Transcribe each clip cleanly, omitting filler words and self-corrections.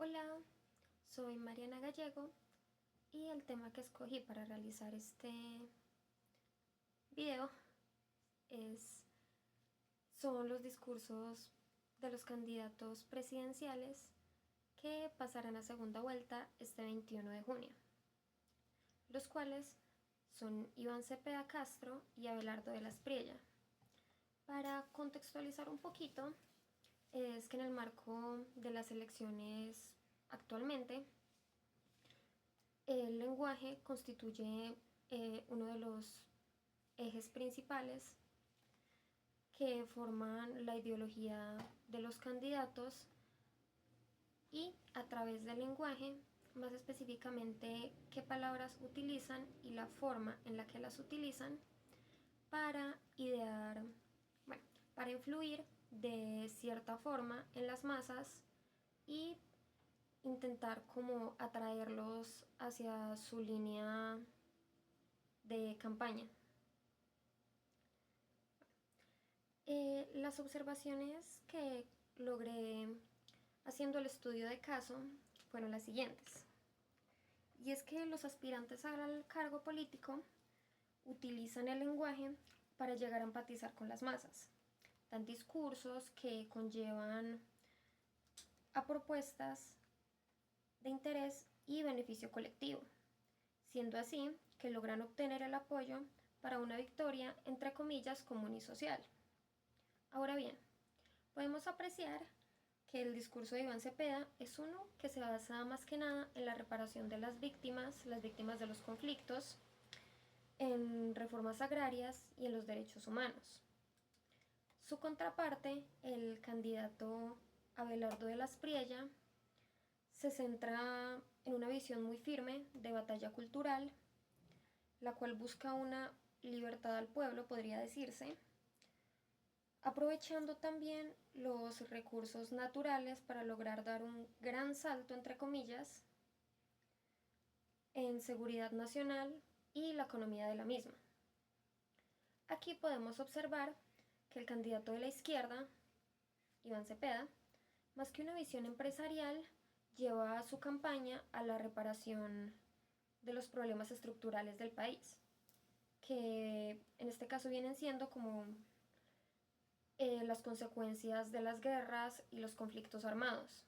Hola, soy Mariana Gallego y el tema que escogí para realizar este video es, son los discursos de los candidatos presidenciales que pasarán a segunda vuelta este 21 de junio, los cuales son Iván Cepeda Castro y Abelardo de la Espriella. Para contextualizar un poquito, es que en el marco de las elecciones actualmente, el lenguaje constituye uno de los ejes principales que forman la ideología de los candidatos y a través del lenguaje, más específicamente qué palabras utilizan y la forma en la que las utilizan para idear, bueno, para influir de cierta forma en las masas y intentar como atraerlos hacia su línea de campaña. Las observaciones que logré haciendo el estudio de caso fueron las siguientes. Y es que los aspirantes al cargo político utilizan el lenguaje para llegar a empatizar con las masas. Dan discursos que conllevan a propuestas de interés y beneficio colectivo, siendo así que logran obtener el apoyo para una victoria, entre comillas, común y social. Ahora bien, podemos apreciar que el discurso de Iván Cepeda es uno que se basa más que nada en la reparación de las víctimas de los conflictos, en reformas agrarias y en los derechos humanos. Su contraparte, el candidato Abelardo de la Espriella, se centra en una visión muy firme de batalla cultural, la cual busca una libertad al pueblo, podría decirse, aprovechando también los recursos naturales para lograr dar un gran salto, entre comillas, en seguridad nacional y la economía de la misma. Aquí podemos observar que el candidato de la izquierda, Iván Cepeda, más que una visión empresarial, lleva su campaña a la reparación de los problemas estructurales del país, que en este caso vienen siendo como las consecuencias de las guerras y los conflictos armados.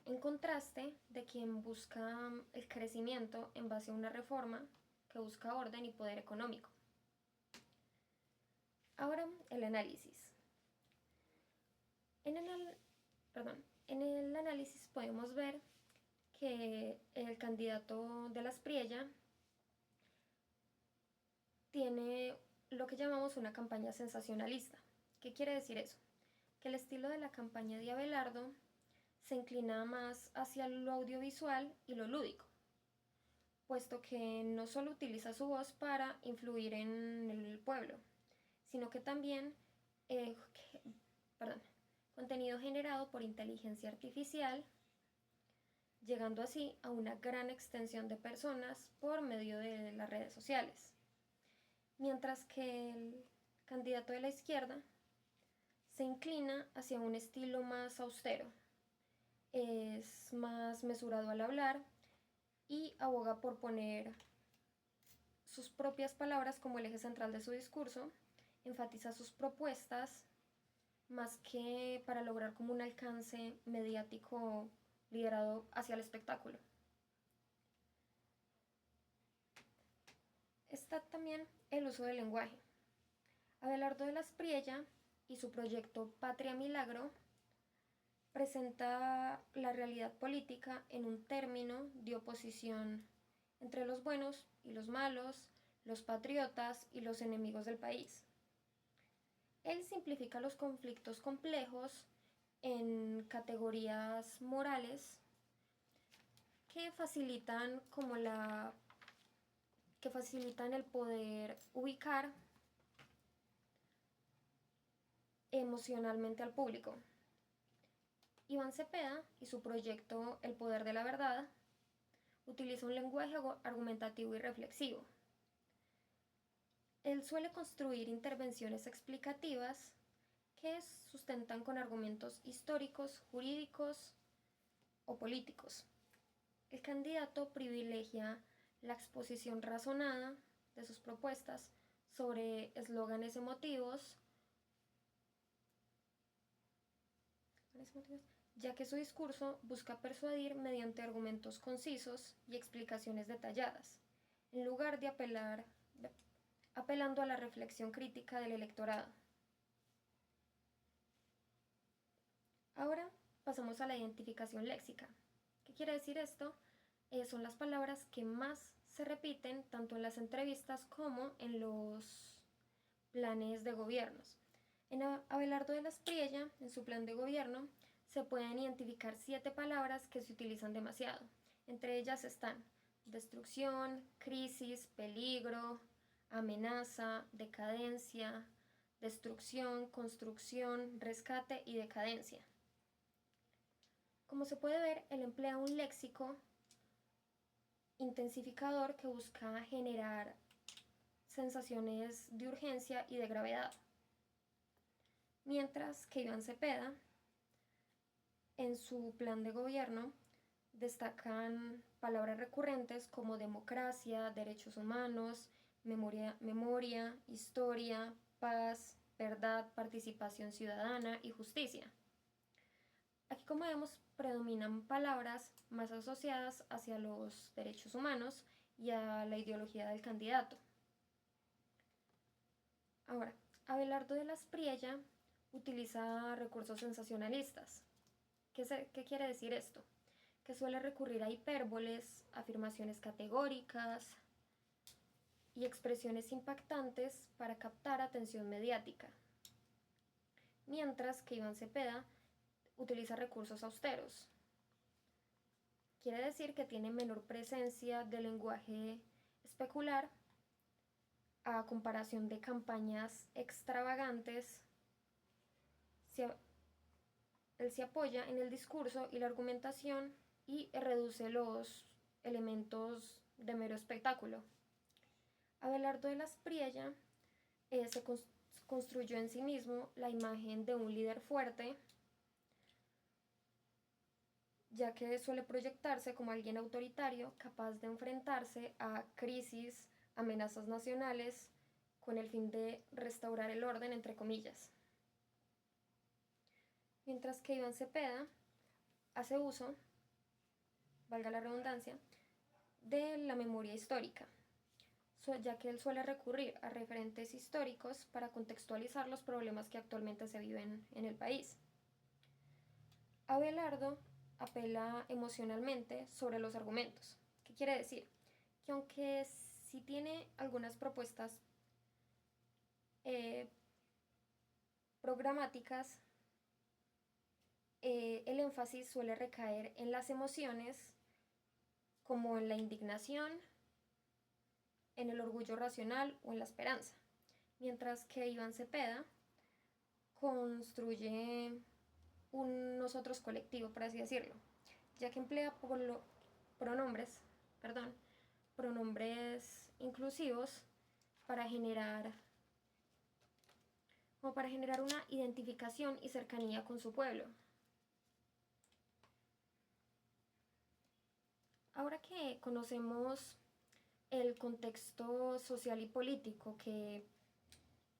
En contraste de quien busca el crecimiento en base a una reforma que busca orden y poder económico. Ahora el análisis. En el análisis podemos ver que el candidato de la Espriella tiene lo que llamamos una campaña sensacionalista. ¿Qué quiere decir eso? Que el estilo de la campaña de Abelardo se inclina más hacia lo audiovisual y lo lúdico, puesto que no solo utiliza su voz para influir en el pueblo, sino que también eh, perdón, contenido generado por inteligencia artificial, llegando así a una gran extensión de personas por medio de las redes sociales. Mientras que el candidato de la izquierda se inclina hacia un estilo más austero, es más mesurado al hablar y aboga por poner sus propias palabras como el eje central de su discurso, enfatiza sus propuestas más que para lograr como un alcance mediático liderado hacia el espectáculo. Está también el uso del lenguaje. Abelardo de la Espriella y su proyecto Patria Milagro presenta la realidad política en un término de oposición entre los buenos y los malos, los patriotas y los enemigos del país. Él simplifica los conflictos complejos en categorías morales que facilitan el poder ubicar emocionalmente al público. Iván Cepeda y su proyecto El Poder de la Verdad utiliza un lenguaje argumentativo y reflexivo. Él suele construir intervenciones explicativas que sustentan con argumentos históricos, jurídicos o políticos. El candidato privilegia la exposición razonada de sus propuestas sobre eslóganes emotivos, ya que su discurso busca persuadir mediante argumentos concisos y explicaciones detalladas, en lugar de apelando a la reflexión crítica del electorado. Ahora pasamos a la identificación léxica. ¿Qué quiere decir esto? Son las palabras que más se repiten tanto en las entrevistas como en los planes de gobiernos. En Abelardo de la Espriella, en su plan de gobierno, se pueden identificar 7 palabras que se utilizan demasiado. Entre ellas están destrucción, crisis, peligro, amenaza, decadencia, destrucción, construcción, rescate y decadencia. Como se puede ver, él emplea un léxico intensificador que busca generar sensaciones de urgencia y de gravedad. Mientras que Iván Cepeda, en su plan de gobierno, destacan palabras recurrentes como democracia, derechos humanos, memoria, historia, paz, verdad, participación ciudadana y justicia. Aquí, como vemos, predominan palabras más asociadas hacia los derechos humanos y a la ideología del candidato. Ahora, Abelardo de la Espriella utiliza recursos sensacionalistas. ¿Qué quiere decir esto? Que suele recurrir a hipérboles, afirmaciones categóricas y expresiones impactantes para captar atención mediática. Mientras que Iván Cepeda utiliza recursos austeros. Quiere decir que tiene menor presencia de lenguaje especular a comparación de campañas extravagantes. Él se apoya en el discurso y la argumentación y reduce los elementos de mero espectáculo. Abelardo de la Espriella se construyó en sí mismo la imagen de un líder fuerte, ya que suele proyectarse como alguien autoritario capaz de enfrentarse a crisis, amenazas nacionales, con el fin de restaurar el orden, entre comillas. Mientras que Iván Cepeda hace uso, valga la redundancia, de la memoria histórica, ya que él suele recurrir a referentes históricos para contextualizar los problemas que actualmente se viven en el país. Abelardo apela emocionalmente sobre los argumentos. ¿Qué quiere decir? Que aunque sí tiene algunas propuestas programáticas, el énfasis suele recaer en las emociones, como en la indignación, en el orgullo racional o en la esperanza, mientras que Iván Cepeda construye un nosotros colectivo, por así decirlo, ya que emplea pronombres inclusivos para generar una identificación y cercanía con su pueblo. Ahora que conocemos el contexto social y político, que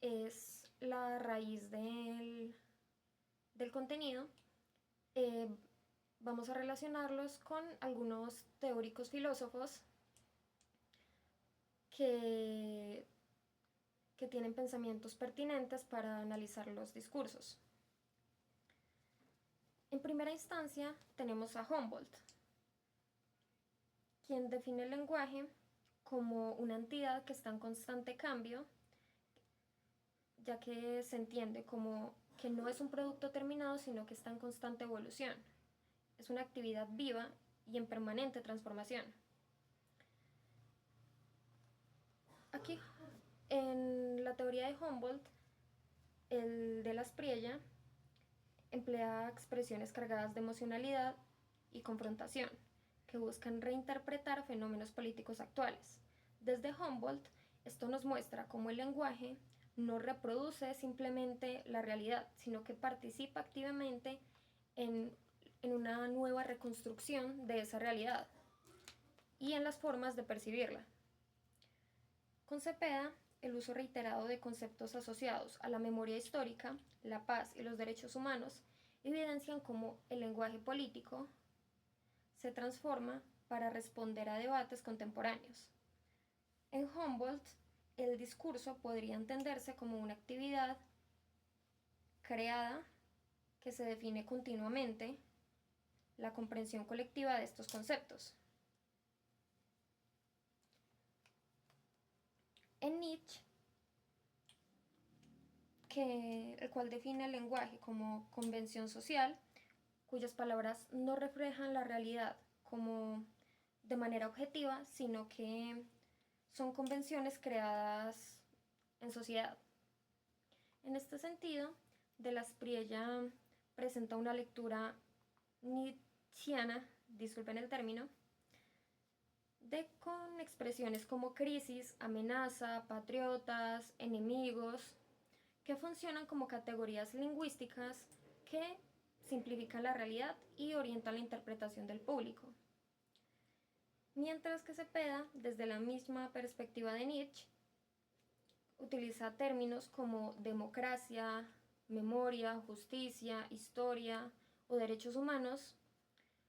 es la raíz del contenido, vamos a relacionarlos con algunos teóricos filósofos que tienen pensamientos pertinentes para analizar los discursos. En primera instancia tenemos a Humboldt, quien define el lenguaje como una entidad que está en constante cambio, ya que se entiende como que no es un producto terminado, sino que está en constante evolución. Es una actividad viva y en permanente transformación. Aquí, en la teoría de Humboldt, el de la Espriella emplea expresiones cargadas de emocionalidad y confrontación, que buscan reinterpretar fenómenos políticos actuales. Desde Humboldt, esto nos muestra cómo el lenguaje no reproduce simplemente la realidad, sino que participa activamente en en una nueva reconstrucción de esa realidad y en las formas de percibirla. Con Cepeda, el uso reiterado de conceptos asociados a la memoria histórica, la paz y los derechos humanos evidencian cómo el lenguaje político se transforma para responder a debates contemporáneos. En Humboldt, el discurso podría entenderse como una actividad creada que se define continuamente la comprensión colectiva de estos conceptos. En Nietzsche, el cual define el lenguaje como convención social, cuyas palabras no reflejan la realidad como de manera objetiva, sino que son convenciones creadas en sociedad. En este sentido, de la Espriella presenta una lectura nietzschiana, disculpen el término, con expresiones como crisis, amenaza, patriotas, enemigos, que funcionan como categorías lingüísticas que simplifican la realidad y orientan la interpretación del público. Mientras que Cepeda, desde la misma perspectiva de Nietzsche, utiliza términos como democracia, memoria, justicia, historia o derechos humanos,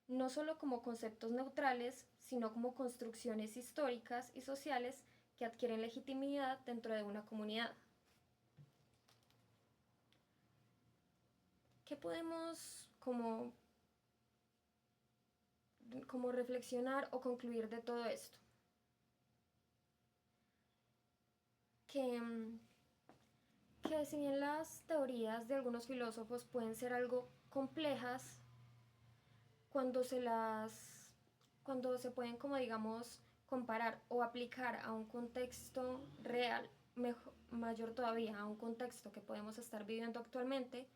no solo como conceptos neutrales, sino como construcciones históricas y sociales que adquieren legitimidad dentro de una comunidad. ¿Qué podemos como reflexionar o concluir de todo esto? Que si bien las teorías de algunos filósofos pueden ser algo complejas, cuando se pueden, como digamos, comparar o aplicar a un contexto real, mayor todavía, a un contexto que podemos estar viviendo actualmente,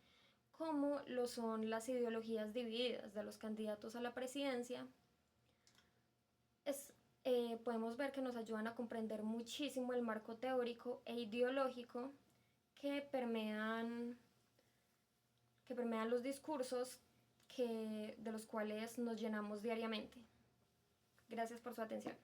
como lo son las ideologías divididas de los candidatos a la presidencia, podemos ver que nos ayudan a comprender muchísimo el marco teórico e ideológico que permean los discursos de los cuales nos llenamos diariamente. Gracias por su atención.